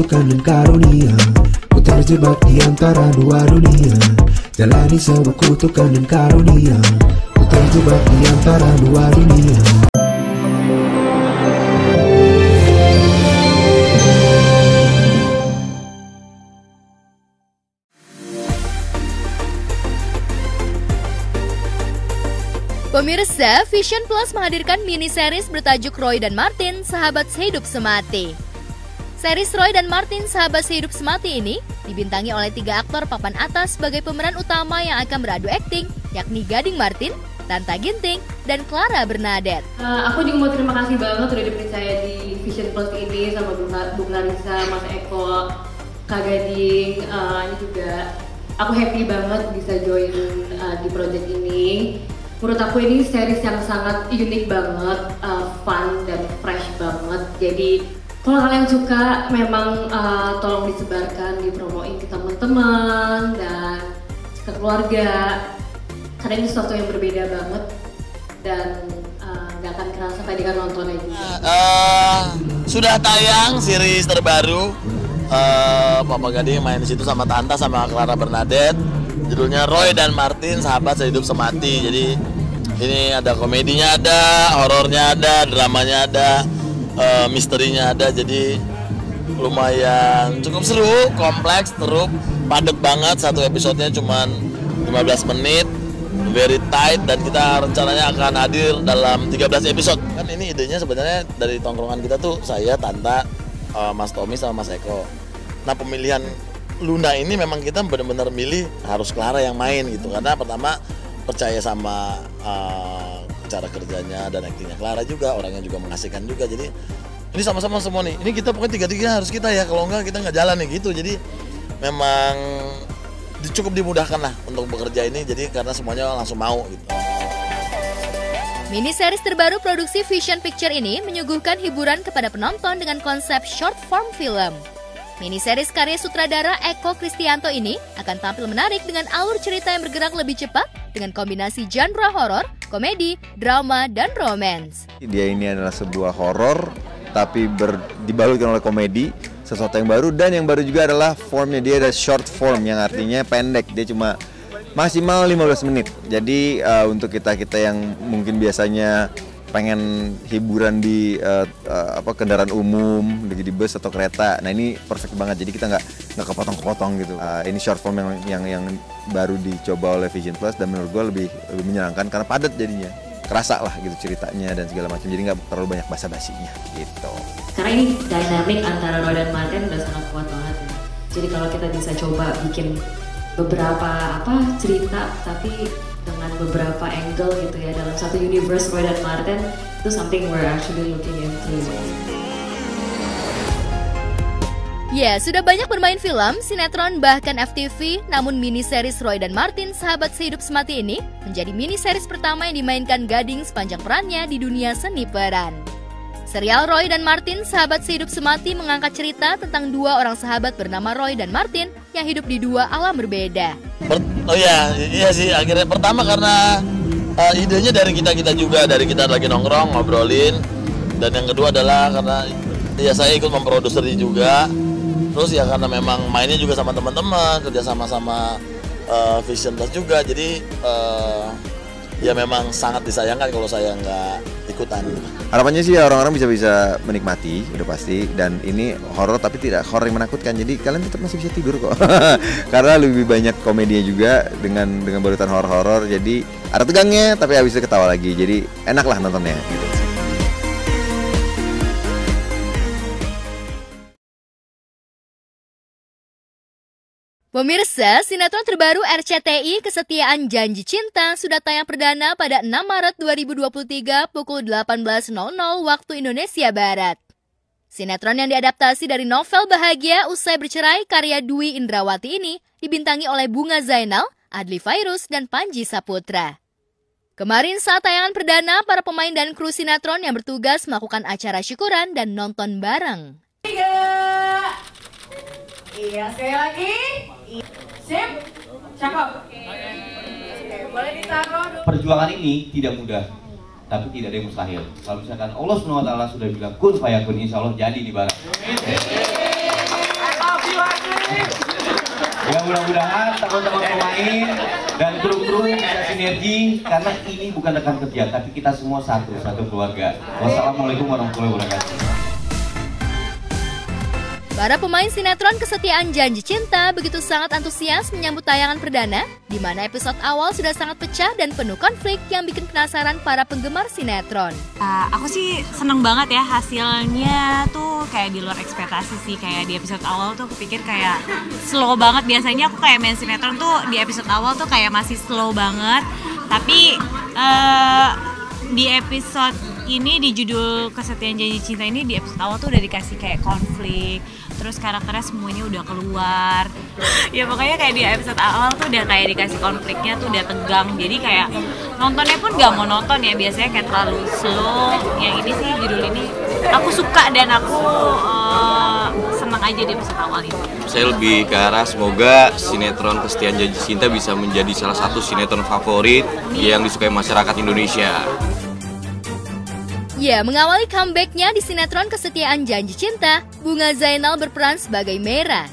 kutukan dan karunia. Ku terjebak di antara dua dunia, jalani sebuah kutukan dan karunia. Ku terjebak di antara dua dunia. Pemirsa, Vision Plus menghadirkan mini series bertajuk Roy dan Martin, Sahabat Sehidup Semati. Series Roy dan Martin, Sahabat Sehidup Semati ini dibintangi oleh 3 aktor papan atas sebagai pemeran utama yang akan beradu akting, yakni Gading Martin, Tanta Ginting, dan Clara Bernadette. Aku juga mau terima kasih banget udah dipercaya di Vision Plus ini sama Bu Clarissa, Mas Eko, Kak Gading. Ini juga aku happy banget bisa join di project ini. Menurut aku ini series yang sangat unik banget, fun dan fresh banget. Jadi kalau kalian suka, memang tolong disebarkan, dipromoin ke teman-teman dan ke keluarga. Karena ini sesuatu yang berbeda banget dan gak akan kerasa tadi kan nontonnya juga. Sudah tayang series terbaru. Papa Gading main di situ sama Tanta sama Clara Bernadette. Judulnya Roy dan Martin, Sahabat Sehidup Semati. Jadi ini ada komedinya, ada horornya, ada dramanya, ada misterinya ada. Jadi lumayan cukup seru, kompleks, seru, padat banget. Satu episodenya cuma 15 menit, very tight, dan kita rencananya akan hadir dalam 13 episode. Kan ini idenya sebenarnya dari tongkrongan kita tuh, saya, Tanta, Mas Tommy sama Mas Eko. Nah, pemilihan Luna ini memang kita benar-benar milih harus Clara yang main gitu, karena pertama percaya sama cara kerjanya dan aktingnya Clara juga, orangnya juga mengasihkan juga. Jadi ini sama-sama semua nih, ini kita pokoknya tiga-tiga harus kita ya, kalau enggak kita nggak jalan nih gitu. Jadi memang cukup dimudahkan lah untuk bekerja ini, jadi karena semuanya langsung mau gitu. Mini series terbaru produksi Vision Picture ini menyuguhkan hiburan kepada penonton dengan konsep short form film. Mini series karya sutradara Eko Kristianto ini akan tampil menarik dengan alur cerita yang bergerak lebih cepat dengan kombinasi genre horor, komedi, drama, dan romance. Dia ini adalah sebuah horor tapi dibalutkan oleh komedi, sesuatu yang baru, dan yang baru juga adalah formnya dia ada short form yang artinya pendek, dia cuma maksimal 15 menit. Jadi untuk kita-kita yang mungkin biasanya pengen hiburan di kendaraan umum, di bus atau kereta, nah ini perfect banget. Jadi kita nggak kepotong-kepotong gitu. Ini short form yang baru dicoba oleh Vision Plus, dan menurut gue lebih menyenangkan karena padat jadinya, kerasa lah gitu ceritanya dan segala macam. Jadi nggak terlalu banyak basa-basinya gitu. Karena ini dynamic antara Roy dan Martin udah sangat kuat banget ya. Jadi kalau kita bisa coba bikin beberapa cerita tapi dengan beberapa angle gitu ya dalam satu universe Roy dan Martin, itu something we're actually looking into. Ya, sudah banyak bermain film, sinetron, bahkan FTV, namun mini series Roy dan Martin, Sahabat Sehidup Semati ini menjadi mini series pertama yang dimainkan Gading sepanjang perannya di dunia seni peran. Serial Roy dan Martin, Sahabat Sehidup Semati mengangkat cerita tentang 2 orang sahabat bernama Roy dan Martin yang hidup di 2 alam berbeda. Iya sih, akhirnya pertama karena idenya dari kita juga, dari kita lagi nongkrong, ngobrolin. Dan yang kedua adalah karena ya saya ikut memproduksi juga. Terus ya karena memang mainnya juga sama teman-teman, kerja sama Vision Plus juga. Jadi ya memang sangat disayangkan kalau saya nggak ikutan. Harapannya sih orang-orang bisa menikmati, udah pasti. Dan ini horor tapi tidak horor yang menakutkan. Jadi kalian tetap masih bisa tidur kok. Karena lebih banyak komedinya juga dengan balutan horor-horor. Jadi ada tegangnya tapi habis itu ketawa lagi. Jadi enak lah nontonnya gitu. Pemirsa, sinetron terbaru RCTI Kesetiaan Janji Cinta sudah tayang perdana pada 6 Maret 2023 pukul 18.00 waktu Indonesia Barat. Sinetron yang diadaptasi dari novel Bahagia Usai Bercerai karya Dwi Indrawati ini dibintangi oleh Bunga Zainal, Adli Fairuz, dan Panji Saputra. Kemarin saat tayangan perdana, para pemain dan kru sinetron yang bertugas melakukan acara syukuran dan nonton bareng. 3. Iya, sekali lagi. Sip. Cakep. Oke, boleh ditaruh dulu. Perjuangan ini tidak mudah, tapi tidak ada yang mustahil. Kalau misalkan Allah SWT sudah bilang kun fayakun, insya Allah jadi di barang. Ya mudah-mudahan teman-teman pemain dan kru-kru bisa sinergi karena ini bukan rekan kerja tapi kita semua satu keluarga. Wassalamualaikum warahmatullahi wabarakatuh. Para pemain sinetron Kesetiaan Janji Cinta begitu sangat antusias menyambut tayangan perdana, di mana episode awal sudah sangat pecah dan penuh konflik yang bikin penasaran para penggemar sinetron. Aku sih seneng banget ya, hasilnya tuh kayak di luar ekspektasi sih. Kayak di episode awal tuh aku pikir kayak slow banget. Biasanya aku kayak main sinetron tuh di episode awal tuh kayak masih slow banget. Tapi di episode ini, di judul Kesetiaan Janji Cinta ini, di episode awal tuh udah dikasih kayak konflik, terus karakternya semuanya udah keluar. Ya pokoknya kayak di episode awal tuh udah kayak dikasih konfliknya tuh udah tegang, jadi kayak nontonnya pun gak monoton ya, biasanya kayak terlalu slow. Yang ini sih, judul ini aku suka dan aku senang aja di episode awal ini. Saya lebih ke arah semoga sinetron Kesetiaan Janji Cinta bisa menjadi salah satu sinetron favorit yang disukai masyarakat Indonesia. Ya, mengawali comeback-nya di sinetron Kesetiaan Janji Cinta, Bunga Zainal berperan sebagai Meira.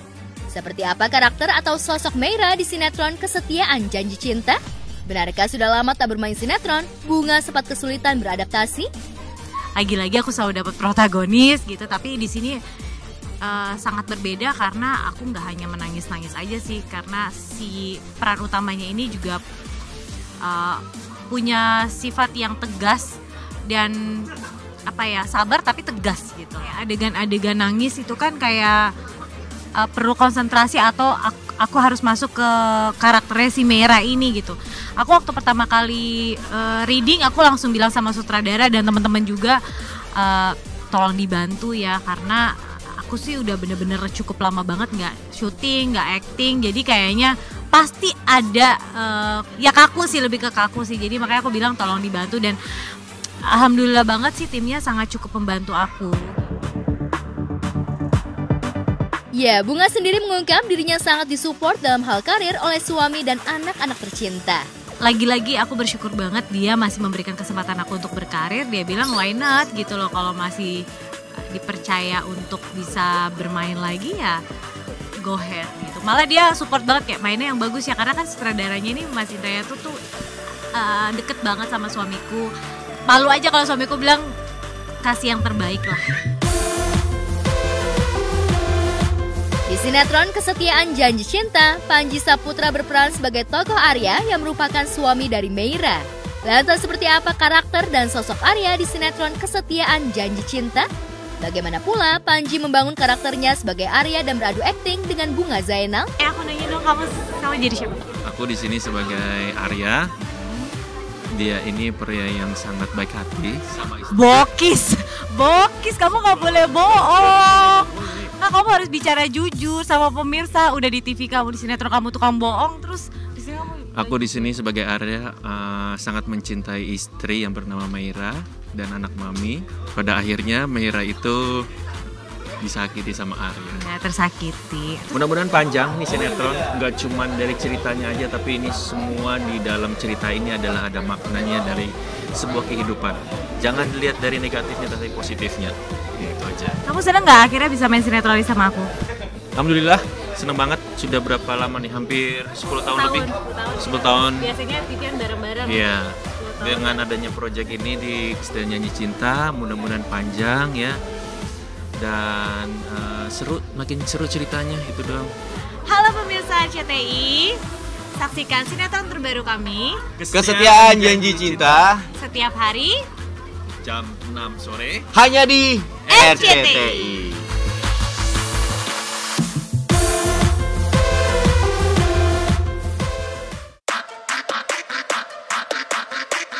Seperti apa karakter atau sosok Meira di sinetron Kesetiaan Janji Cinta? Benarkah sudah lama tak bermain sinetron, Bunga sempat kesulitan beradaptasi? Lagi-lagi aku selalu dapat protagonis gitu, tapi di sini sangat berbeda karena aku nggak hanya menangis-nangis aja sih, karena si peran utamanya ini juga punya sifat yang tegas dan sabar tapi tegas gitu. Adegan-adegan nangis itu kan kayak perlu konsentrasi atau aku harus masuk ke karakternya si Meira ini gitu. Aku waktu pertama kali reading aku langsung bilang sama sutradara dan teman-teman juga, tolong dibantu ya, karena aku sih udah bener-bener cukup lama banget nggak syuting, nggak acting, jadi kayaknya pasti ada ya kaku sih, lebih ke kaku sih. Jadi makanya aku bilang tolong dibantu dan alhamdulillah banget sih timnya sangat cukup membantu aku. Ya, Bunga sendiri mengungkap dirinya sangat disupport dalam hal karir oleh suami dan anak-anak tercinta. Lagi-lagi aku bersyukur banget dia masih memberikan kesempatan aku untuk berkarir. Dia bilang why not gitu loh, kalau masih dipercaya untuk bisa bermain lagi ya go ahead gitu. Malah dia support banget kayak mainnya yang bagus ya, karena kan sutradaranya ini Mas Indra tuh deket banget sama suamiku. Malu aja kalau suamiku bilang kasih yang terbaik lah. Di sinetron Kesetiaan Janji Cinta, Panji Saputra berperan sebagai tokoh Arya yang merupakan suami dari Meira. Lantas seperti apa karakter dan sosok Arya di sinetron Kesetiaan Janji Cinta? Bagaimana pula Panji membangun karakternya sebagai Arya dan beradu akting dengan Bunga Zainal? Aku nanya dong, kamu jadi siapa? Aku di sini sebagai Arya. Dia ini pria yang sangat baik hati sama istri. Bokis, kamu nggak boleh bohong. Nah, kamu harus bicara jujur sama pemirsa. Udah di TV kamu, di sinetron kamu tukang bohong, terus di sini kamu. Aku di sini sebagai Arya sangat mencintai istri yang bernama Meira dan anak mami. Pada akhirnya Meira itu disakiti sama Arya. Ya, tersakiti. Mudah-mudahan panjang nih sinetron, nggak cuma dari ceritanya aja, tapi ini semua di dalam cerita ini adalah ada maknanya dari sebuah kehidupan. Jangan dilihat dari negatifnya tapi positifnya. Gitu aja. Kamu seneng nggak akhirnya bisa main sinetron sama aku? Alhamdulillah, seneng banget. Sudah berapa lama nih? Hampir 10 tahun lebih. 10 tahun. Biasanya TV-an bareng-bareng. Iya. Dengan adanya proyek ini di Kesetiaan Janji Cinta, mudah-mudahan panjang ya. Dan makin seru ceritanya, itu doang. Halo pemirsa RCTI, saksikan sinetron terbaru kami Kesetiaan Janji Cinta setiap hari jam 6 sore hanya di RCTI.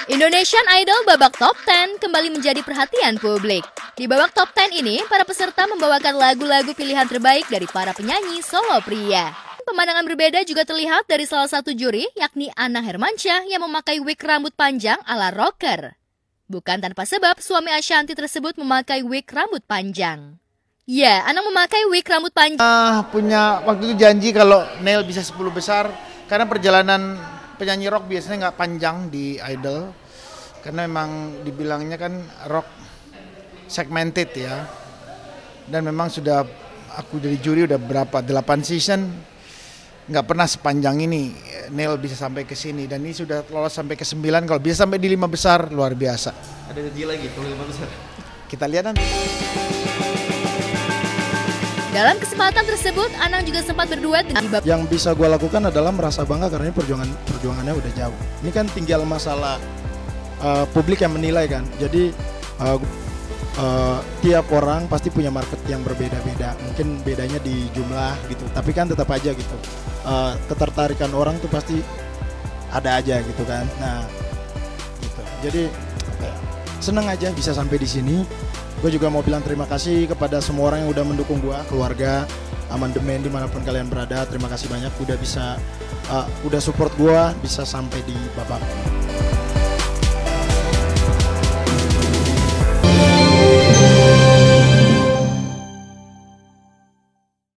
Indonesian Idol babak top 10 kembali menjadi perhatian publik. Di babak top 10 ini, para peserta membawakan lagu-lagu pilihan terbaik dari para penyanyi solo pria. Pemandangan berbeda juga terlihat dari salah satu juri, yakni Anang Hermansyah yang memakai wig rambut panjang ala rocker. Bukan tanpa sebab, suami Ashanty tersebut memakai wig rambut panjang. Ya, Anang memakai wig rambut panjang. Punya waktu itu janji kalau Neil bisa 10 besar, karena perjalanan penyanyi rock biasanya nggak panjang di Idol. Karena memang dibilangnya kan rock segmented ya. Dan memang sudah aku jadi juri udah berapa, 8 season. nggak pernah sepanjang ini Neil bisa sampai ke sini, dan ini sudah lolos sampai ke 9, kalau bisa sampai di 5 besar luar biasa. Ada janji lagi kalau 5 besar. Kita lihat nanti. Dalam kesempatan tersebut, Anang juga sempat berduet dengan Yang bisa gue lakukan adalah merasa bangga karena ini perjuangannya udah jauh. Ini kan tinggal masalah publik yang menilai kan. Jadi tiap orang pasti punya market yang berbeda-beda. Mungkin bedanya di jumlah gitu. Tapi kan tetap aja gitu. Ketertarikan orang tuh pasti ada aja gitu kan. Nah, gitu. Jadi seneng aja bisa sampai di sini. Gue juga mau bilang terima kasih kepada semua orang yang udah mendukung gue, keluarga, amandemen dimanapun kalian berada. Terima kasih banyak udah bisa, udah support gue bisa sampai di babak.